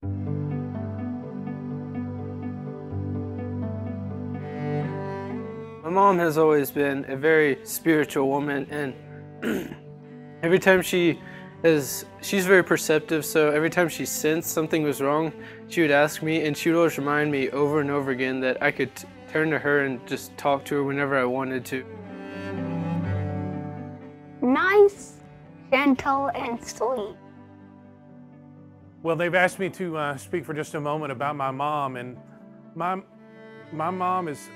My mom has always been a very spiritual woman, and every time she's very perceptive, so every time she sensed something was wrong, she would ask me, and she would always remind me over and over again that I could turn to her and just talk to her whenever I wanted to. Nice, gentle, and sweet. Well, they've asked me to speak for just a moment about my mom, and my mom is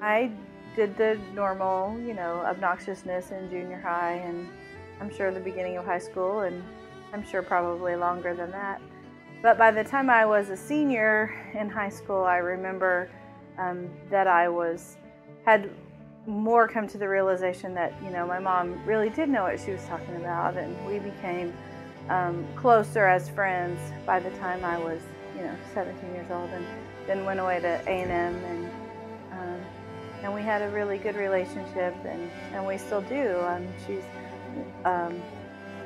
I did the normal, obnoxiousness in junior high, and I'm sure the beginning of high school, and I'm sure probably longer than that. But by the time I was a senior in high school, I remember that I had more come to the realization that, my mom really did know what she was talking about, and we became closer as friends by the time I was, 17 years old, and then went away to A&M, and we had a really good relationship, and we still do. She's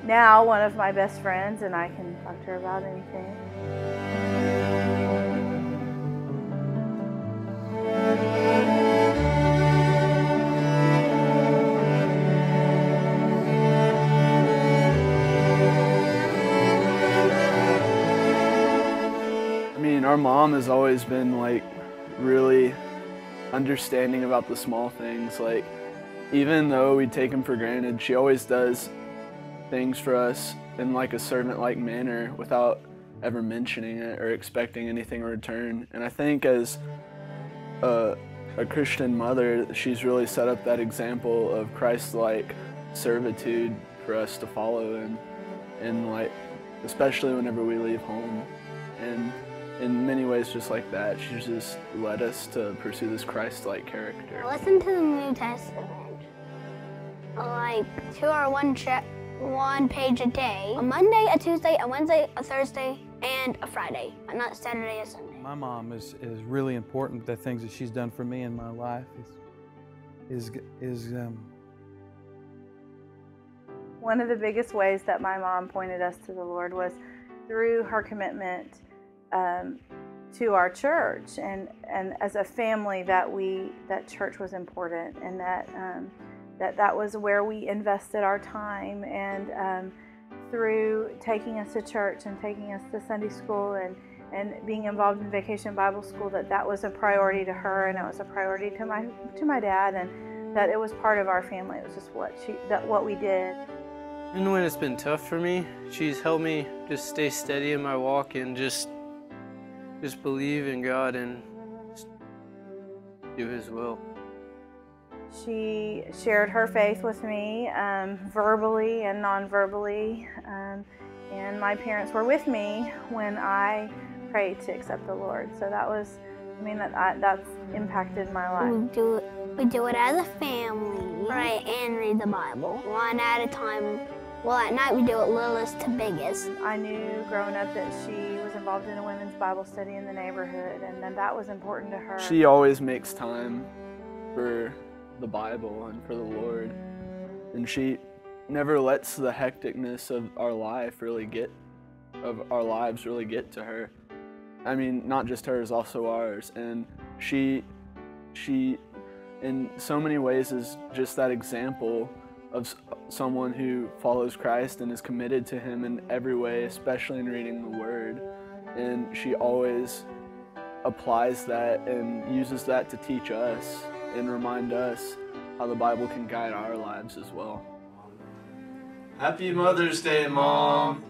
now one of my best friends, and I can talk to her about anything. Our mom has always been really understanding about the small things. Even though we take them for granted, she always does things for us in a servant-like manner without ever mentioning it or expecting anything in return. And I think as a Christian mother, she's really set up that example of Christ-like servitude for us to follow and especially whenever we leave home. And in many ways just like that, she's just led us to pursue this Christ-like character. Listen to the New Testament, 2 or 1 page a day, a Monday, a Tuesday, a Wednesday, a Thursday, and a Friday, and not Saturday or Sunday. My mom is really important. The things that she's done for me in my life is One of the biggest ways that my mom pointed us to the Lord was through her commitment to our church, and as a family that church was important, and that was where we invested our time, and through taking us to church and taking us to Sunday school and being involved in Vacation Bible School, that was a priority to her, and it was a priority to my dad, and that it was part of our family. It was just what we did. And when it's been tough for me, she's helped me just stay steady in my walk and just believe in God and do His will. She shared her faith with me, verbally and non-verbally, and my parents were with me when I prayed to accept the Lord. So that's impacted my life. We do it as a family, right, and read the Bible, one at a time. Well, at night we do it littlest to biggest. I knew growing up that she was involved in a women's Bible study in the neighborhood, and then that was important to her. She always makes time for the Bible and for the Lord, and she never lets the hecticness of our lives really get to her. I mean, not just hers, also ours. And she in so many ways is just that example of someone who follows Christ and is committed to Him in every way, especially in reading the Word. And she always applies that and uses that to teach us and remind us how the Bible can guide our lives as well. Happy Mother's Day, Mom!